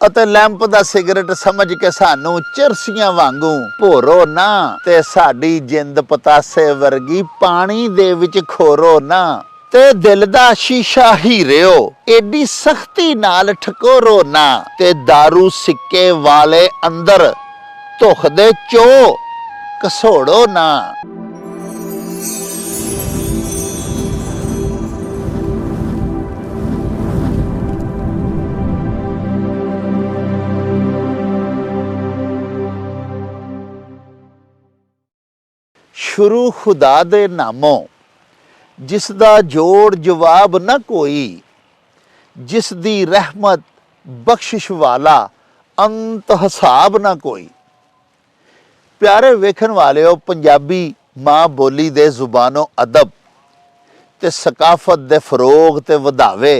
ਅਤੇ ਲੈਂਪ ਦਾ ਸਿਗਰਟ ਸਮਝ ਕੇ ਸਾਨੂੰ ਚਰਸੀਆਂ ਵਾਂਗੂ ਭੋਰੋ ਨਾ, ਤੇ ਸਾਡੀ ਜਿੰਦ ਪਤਾਸੇ ਵਰਗੀ ਪਾਣੀ ਦੇ ਵਿੱਚ ਖੋਰੋ ਨਾ, ਤੇ ਦਿਲ ਦਾ ਸ਼ੀਸ਼ਾ ਹੀਰਿਓ ਏਡੀ ਸਖਤੀ ਨਾਲ ਠਕੋਰੋ ਨਾ, ਤੇ दारू ਸਿੱਕੇ ਵਾਲੇ ਅੰਦਰ ਧੁਖ ਦੇ ਚੋ ਘਸੋੜੋ ਨਾ। शुरू खुदा दे नामों, जिसदा जोड़ जवाब न कोई, जिस दी रहमत बख्शिश वाला अंत हिसाब न कोई। प्यारे वेखन वालिओ, पंजाबी माँ बोली दे जुबानों अदब ते सकाफत दे फरोग ते वधावे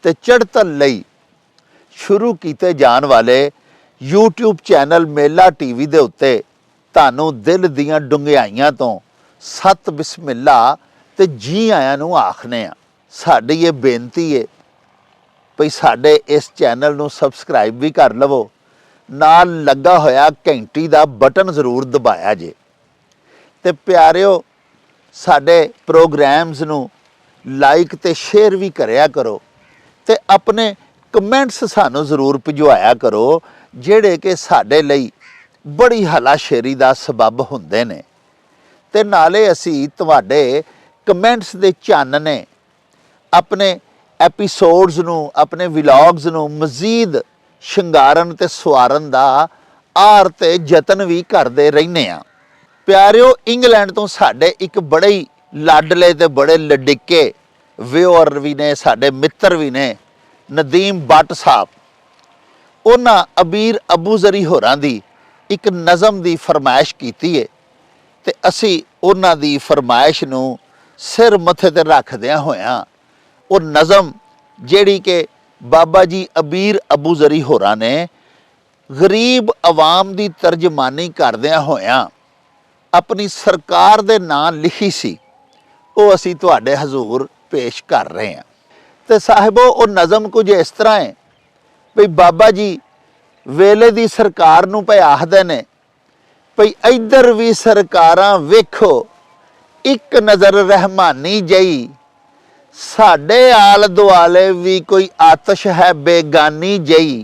ते चढ़तल लई शुरू कीते जान वाले यूट्यूब चैनल मेला टीवी दे उत्ते ਤੁਹਾਨੂੰ ਦਿਲ ਦੀਆਂ ਡੁੰਘਾਈਆਂ ਤੋਂ ਸਤ ਬਿਸਮਿਲ੍ਲਾ ਤੇ ਜੀ ਆਇਆਂ ਨੂੰ ਆਖਨੇ ਆ। ਸਾਡੀ ਇਹ ਬੇਨਤੀ ਹੈ ਭਈ ਸਾਡੇ ਇਸ ਚੈਨਲ ਨੂੰ ਸਬਸਕ੍ਰਾਈਬ ਵੀ ਕਰ ਲਵੋ, ਨਾਲ ਲੱਗਾ ਹੋਇਆ ਘੰਟੀ ਦਾ ਬਟਨ ਜ਼ਰੂਰ ਦਬਾਇਆ ਜੇ, ਤੇ ਪਿਆਰਿਓ ਸਾਡੇ ਪ੍ਰੋਗਰਾਮਸ ਨੂੰ ਲਾਈਕ ਤੇ ਸ਼ੇਅਰ ਵੀ ਕਰਿਆ ਕਰੋ, ਤੇ ਆਪਣੇ ਕਮੈਂਟਸ ਸਾਨੂੰ ਜ਼ਰੂਰ ਭਿਜਵਾਇਆ ਕਰੋ ਜਿਹੜੇ ਕਿ ਸਾਡੇ ਲਈ बड़ी हलाशेरी का सबब होंदे ने। ते नाले असी तुहाडे कमेंट्स दे चानने अपने एपीसोड्स नू, अपने विलॉग्स नू मजीद शंगारन ते सवारन दा आर ते जतन भी करते रहने आ। प्यारिओ, इंग्लैंड तो साडे एक बड़े ही लाडले ते बड़े लडिके व्यूअर भी ने, साडे मित्र भी ने, नदीम बट साहब। उन्हां अबीर अबूजरी होरां दी एक नज़म की फरमाइश की है, तो असी उन्हां दी फरमाइश नूं सिर मथे ते रखदियां होयां वो नज़म जिहड़ी कि बाबा जी अबीर अबूजरी होरां ने गरीब अवाम की तर्जमानी करदियां होयां अपनी सरकार दे नां लिखी सी, वो असी तुहाडे हजूर पेश कर रहे हैं। तो साहिबो, वो नज़म कुछ इस तरह है भई बाबा जी वेले दी सरकार नूं पै आखदे ने भई इधर भी सरकारां वेखो एक नज़र रहमानी जई, साडे आल दुआले भी कोई आतश है बेगानी जई,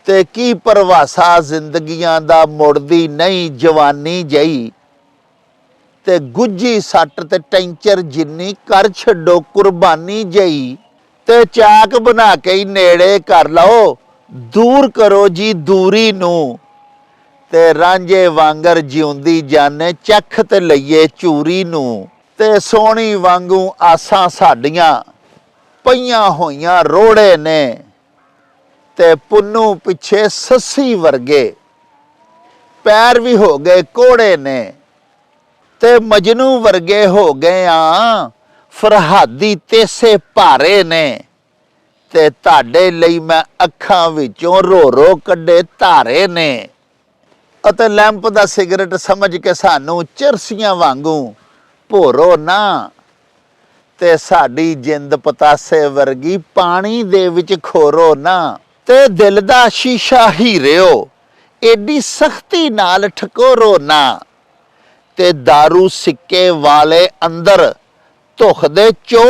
ते की परवासा जिंदगियां दा मुड़दी नहीं जवानी जई, ते गुज्जी सट ते टैंचर जिन्नी कर छड्डो कुर्बानी जई, ते चाक बना के ही नेड़े कर लो दूर करो जी दूरी नू, ते रांझे वांगर जिउंदी जाने चख ते लईए चूरी नू, ते सोहणी वांगू आसां साडियां पईयां होईयां रोड़े ने, ते पुन्नू पिछे सस्सी वर्गे पैर भी हो गए कोड़े ने, ते मजनू वर्गे हो गए आ फरहादी तेसे भारे ने, ते ताडे लई मैं अखां विचों रो रो कड्डे धारे ने, अते लैंप दा सिगरट समझ के सानू चरसियां वांगू भोरो ना, ते साडी जिंद पतासे वर्गी पानी दे विच खोरो ना, ते दिल दा शीशा हीरिओ एडी सख्ती नाल ठकोरो ना, ते दारू सिक्के वाले अंदर धुख दे चो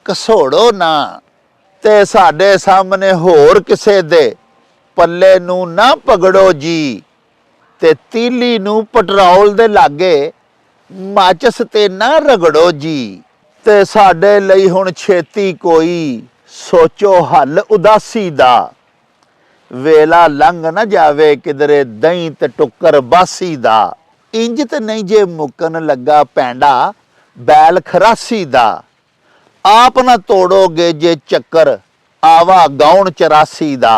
घसोड़ो ना, ते साडे सामने होर किसे दे पल्ले नू ना पगड़ो जी, ते तीली नू पटरोल दे लागे माचस ते ना रगड़ो जी, ते साडे लई हुण छेती कोई सोचो हल उदासी दा, वेला लंघ न जावे किधरे दही ते टुक्कर बासी दा, इंज ते नहीं जे मुकन लगा पैंडा बैल खरासी दा, आप ना तोड़ोगे जे चक्कर आवा गाउन 84 दा,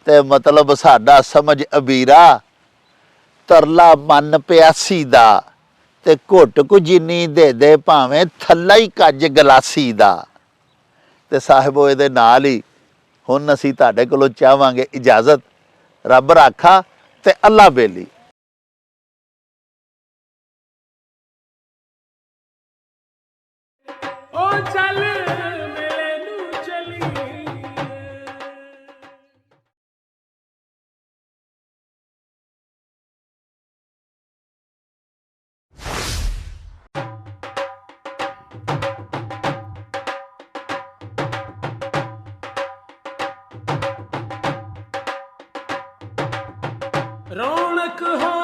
ते मतलब साडा समझ अबीरा तरला मन प्यासी दा, ते घुट कुछ जिन्नी दे दे भावें थल्ला ही कज गलासी दा। ते साहिबो इहदे नाल ही हुण असीं तुहाडे कोलों चाहांगे इजाजत। रब राखा ते अल्लाह बेली। ओ चल मेले नू चली ਰੌਣਕ ਹੋ